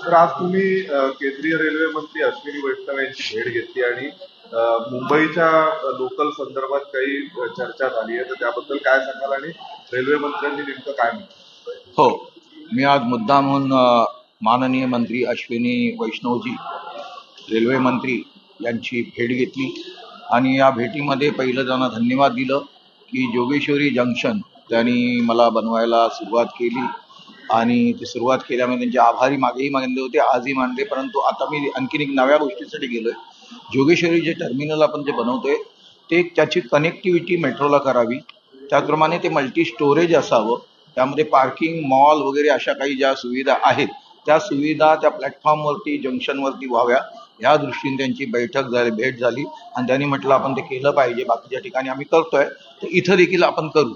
तर आज तुम्ही केंद्रीय रेल्वे मंत्री अश्विनी वैष्णव यांची भेट घेतली आणि मुंबईच्या लोकल संदर्भात काही चर्चा झाली आहे, तर त्याबद्दल काय सांगाल आणि रेल्वे मंत्र्यांनी नेमकं काय म्हटलं? हो, मी आज मुद्दामहून माननीय मंत्री अश्विनी वैष्णवजी रेल्वे मंत्री यांची भेट घेतली आणि या भेटीमध्ये पहिलं त्यांना धन्यवाद दिलं की जोगेश्वरी जंक्शन त्यांनी मला बनवायला सुरुवात केली आणि ती सुरुवात केल्यामुळे त्यांचे आभारी मागेही मानले होते, आजही मानले. परंतु आता मी आणखीन एक नव्या गोष्टीसाठी गेलोय. जोगेश्वरी जे टर्मिनल आपण जे बनवतोय ते त्याची कनेक्टिव्हिटी मेट्रोला करावी, त्याचप्रमाणे ते मल्टी स्टोरेज असावं, त्यामध्ये पार्किंग मॉल वगैरे अशा काही ज्या सुविधा आहेत त्या सुविधा त्या प्लॅटफॉर्मवरती जंक्शनवरती व्हाव्या, या दृष्टीने त्यांची बैठक झाली, भेट झाली आणि त्यांनी म्हटलं आपण ते केलं पाहिजे, बाकीच्या ठिकाणी आम्ही करतोय तर इथं देखील आपण करू.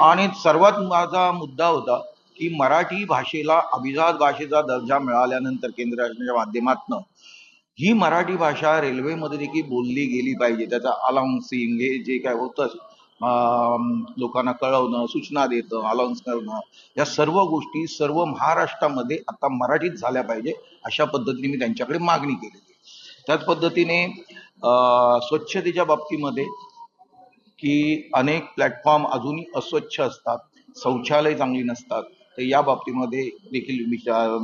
आणि सर्वात माझा मुद्दा होता की मराठी भाषेला अभिजात भाषेचा दर्जा मिळाल्यानंतर केंद्र शासनाच्या माध्यमातून ही मराठी भाषा रेल्वेमध्ये देखील बोलली गेली पाहिजे. त्याचा अलाउन्सिंग हे जे काय होतं, लोकांना कळवणं, सूचना देणं, अलाउन्स करणं, या सर्व गोष्टी सर्व महाराष्ट्रामध्ये आता मराठीत झाल्या पाहिजे, अशा पद्धतीने मी त्यांच्याकडे मागणी केलेली आहे. त्याच पद्धतीने स्वच्छतेच्या बाबतीमध्ये की अनेक प्लॅटफॉर्म अजूनही अस्वच्छ असतात, शौचालय चांगली नसतात, तर या बाबतीमध्ये देखील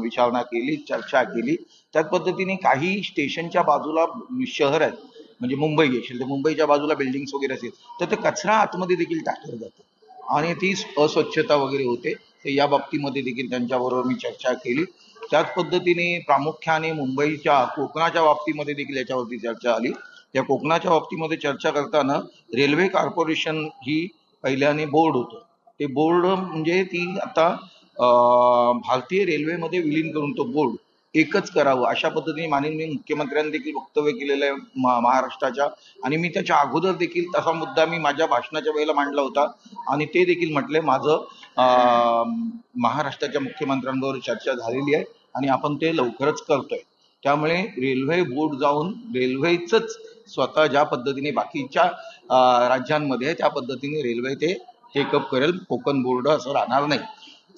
विचारणा केली, चर्चा केली. त्याच पद्धतीने काही स्टेशनच्या बाजूला शहर आहेत, म्हणजे मुंबई असेल तर मुंबईच्या बाजूला बिल्डिंग्स वगैरे असेल तर ते कचरा आतमध्ये देखील टाकलं जातं आणि ती अस्वच्छता वगैरे होते, तर या बाबतीमध्ये देखील त्यांच्याबरोबर मी चर्चा केली. त्याच पद्धतीने प्रामुख्याने मुंबईच्या कोकणाच्या बाबतीमध्ये देखील याच्यावरती चर्चा आली. त्या कोकणाच्या बाबतीमध्ये चर्चा करताना रेल्वे कॉर्पोरेशन ही पहिल्याने बोर्ड होतं, ते बोर्ड म्हणजे ती आता भारतीय रेल्वेमध्ये विलीन करून तो बोर्ड एकच करावं अशा पद्धतीने माननीय मुख्यमंत्र्यांनी देखील वक्तव्य केलेलं आहे महाराष्ट्राच्या. आणि मी त्याच्या अगोदर देखील तसा मुद्दा मी माझ्या भाषणाच्या वेळेला मांडला होता आणि ते देखील म्हटले माझं महाराष्ट्राच्या मुख्यमंत्र्यांबरोबर चर्चा झालेली आहे आणि आपण ते लवकरच करतोय. त्यामुळे रेल्वे बोर्ड जाऊन रेल्वेचंच स्वतः ज्या पद्धतीने बाकीच्या राज्यांमध्ये त्या पद्धतीने रेल्वे ते टेकअप करेल, कोकण बोर्ड असं राहणार नाही.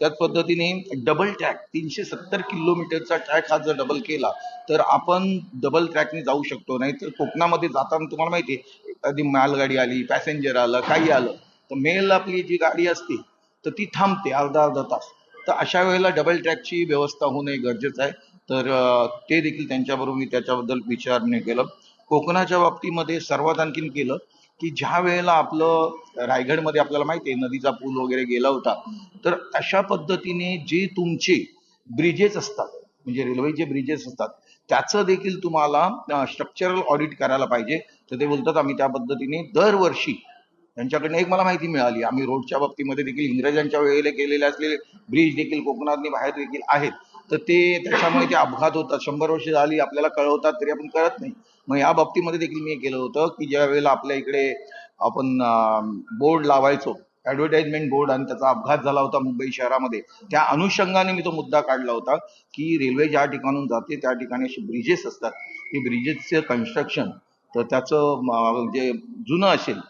त्याच पद्धतीने डबल ट्रॅक 370 किलोमीटरचा ट्रॅक हा जर डबल केला तर आपण डबल ट्रॅकने जाऊ शकतो. नाही तर कोकणामध्ये जाताना तुम्हाला माहिती आहे, एखादी मालगाडी आली, पॅसेंजर आलं, काही आलं तर मेल आपली जी गाडी असते तर ती थांबते अर्धा अर्धा तास. तर अशा वेळेला डबल ट्रॅकची व्यवस्था होणे गरजेचं आहे. तर ते देखील त्यांच्याबरोबर मी त्याच्याबद्दल विचारणे केलं. कोकणाच्या बाबतीमध्ये सर्वात आणखीन केलं की ज्या वेळेला आपलं रायगडमध्ये आपल्याला माहिती आहे नदीचा पूल वगैरे गेला होता, तर अशा पद्धतीने जे तुमचे ब्रिजेस असतात म्हणजे रेल्वेचे ब्रिजेस असतात त्याचं देखील तुम्हाला स्ट्रक्चरल ऑडिट करायला पाहिजे. तर ते बोलतात आम्ही त्या पद्धतीने दरवर्षी त्यांच्याकडनं एक मला माहिती मिळाली, आम्ही रोडच्या बाबतीमध्ये देखील इंग्रजांच्या वेळेला केलेले असलेले ब्रिज देखील कोकणातनी बाहेर देखील आहेत, तर ते त्याच्यामुळे ते अपघात होतात. 100 वर्ष झाली आपल्याला कळवतात तरी आपण करत नाही. मग या बाबतीमध्ये देखील मी केलं होतं की ज्या वेळेला आपल्या इकडे आपण बोर्ड लावायचो, ॲडव्हर्टाइजमेंट बोर्ड, आणि त्याचा अपघात झाला होता मुंबई शहरामध्ये, त्या अनुषंगाने मी तो मुद्दा काढला होता की रेल्वे ज्या ठिकाणून जाते त्या ठिकाणी असे ब्रिजेस असतात, ते ब्रिजेसचं कन्स्ट्रक्शन तर त्याचं जे जुनं असेल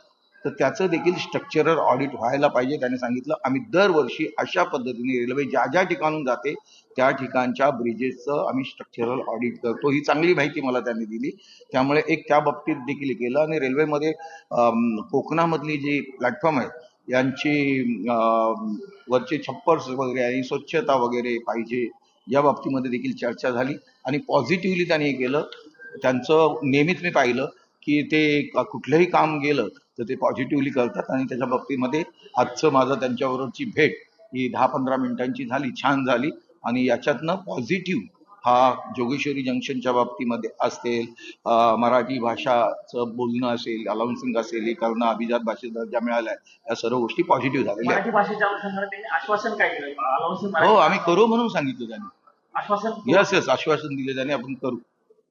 तर त्याचं देखील स्ट्रक्चरल ऑडिट व्हायला पाहिजे. त्याने सांगितलं आम्ही दरवर्षी अशा पद्धतीने रेल्वे ज्या ज्या ठिकाणून जाते त्या ठिकाणच्या ब्रिजेसचं आम्ही स्ट्रक्चरल ऑडिट करतो. ही चांगली माहिती मला त्यांनी दिली, त्यामुळे एक त्या बाबतीत देखील केलं. आणि रेल्वेमध्ये कोकणामधली जी प्लॅटफॉर्म आहे यांची वरचे छप्पर्स वगैरे आणि स्वच्छता वगैरे पाहिजे, या बाबतीमध्ये देखील चर्चा झाली आणि पॉझिटिव्हली त्यांनी हे केलं. त्यांचं नेहमीच मी पाहिलं की ते कुठलंही काम गेलं तर ते पॉझिटिव्हली करतात आणि त्याच्या बाबतीमध्ये आजचं माझं त्यांच्याबरोबरची भेट ही 10-15 मिनिटांची झाली, छान झाली. आणि याच्यातनं पॉझिटिव्ह हा जोगेश्वरी जंक्शनच्या बाबतीमध्ये असेल, मराठी भाषाचं बोलणं असेल, अलाउन्सिंग असेल, हे करणं, अभिजात भाषेचा दर्जा मिळाला आहे, या सर्व गोष्टी पॉझिटिव्ह झालेल्या मराठी भाषेच्या अनुषंगाने त्यांनी आश्वासन काय केलं? अलाउन्सिंग हो, आम्ही करू म्हणून सांगितलं त्यांनी. आश्वासन यस आश्वासन दिले त्याने, आपण करू.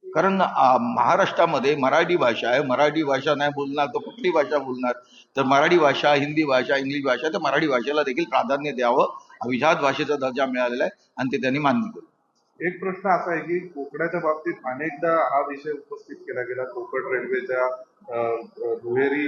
कारण महाराष्ट्रामध्ये मराठी भाषा आहे, मराठी भाषा नाही बोलणार तर कुठली भाषा बोलणार? तर मराठी भाषा, हिंदी भाषा, इंग्लिश भाषा, तर मराठी भाषेला देखील प्राधान्य द्यावं, अभिजात भाषेचा दर्जा मिळालेला आहे आणि ते त्यांनी मान्य केलं. एक प्रश्न असा आहे की कोकणाच्या बाबतीत अनेकदा हा विषय उपस्थित केला गेला, कोकण रेल्वेच्या दुहेरी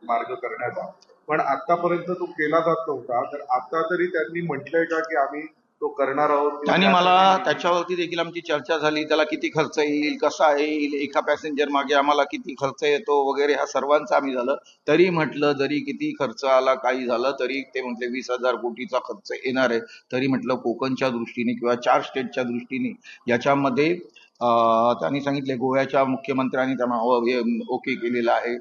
मार्ग करण्याचा, पण आतापर्यंत तो केला जात नव्हता. तर आता तरी त्यांनी म्हटलंय का की आम्ही तो करणार आहोत किंवा त्यांनी मला त्यासाठी- त्याच्यावरती देखील आमची चर्चा झाली. त्याला किती खर्च येईल, कसा येईल, एका पॅसेंजर मागे आम्हाला किती खर्च येतो वगैरे, ह्या सर्वांचं आम्ही झालं. तरी म्हटलं जरी किती खर्च आला काही झालं तरी ते म्हटले 20,000 कोटीचा खर्च येणार आहे. तरी म्हटलं कोकणच्या दृष्टीने किंवा 4 स्टेटच्या दृष्टीने याच्यामध्ये त्यांनी सांगितले गोव्याच्या मुख्यमंत्र्यांनी त्यांना ओके केलेलं आहे.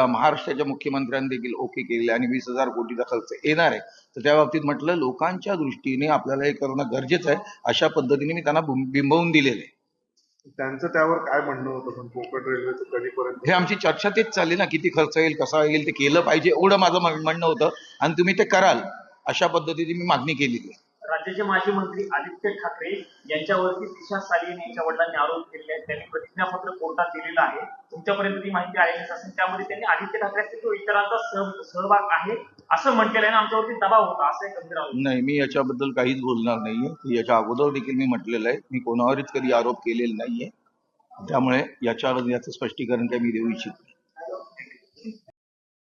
महाराष्ट्राच्या मुख्यमंत्र्यांनी देखील ओके केलेलं आहे आणि 20,000 कोटीचा खर्च येणार आहे. तर त्या बाबतीत म्हटलं लोकांच्या दृष्टीने आपल्याला हे करणं गरजेचं आहे. अशा पद्धतीने मी त्यांना बिंबवून दिलेलं आहे. त्यांचं त्यावर काय म्हणणं होतं पण कोकण रेल्वेचं कधीपर्यंत हे आमची चर्चा तेच चालली ना, किती खर्च येईल, कसा येईल, ते केलं पाहिजे एवढं माझं म्हणणं होतं आणि तुम्ही ते कराल अशा पद्धतीने मी मागणी केलेली आहे. राज्याचे माजी मंत्री आदित्य ठाकरे यांच्यावरती दिशा सालियन यांच्या वडिलांनी आरोप केले आहेत. त्यांनी प्रतिज्ञापत्र कोर्टात दिलेलं आहे. तुमच्यापर्यंत ती माहिती आलेलीच असेल. त्यामध्ये त्यांनी आदित्य ठाकरे असतील किंवा इतरांचा सहभाग आहे असं म्हटलेलं आहे आणि आमच्यावरती दबाव होता असं एक गंभीर आरोप. नाही, मी याच्याबद्दल काहीच बोलणार नाहीये. याच्या अगोदर देखील मी म्हटलेलं आहे, मी कोणावरच कधी आरोप केलेले नाहीये. त्यामुळे याचं स्पष्टीकरण काही मी देऊ इच्छितो.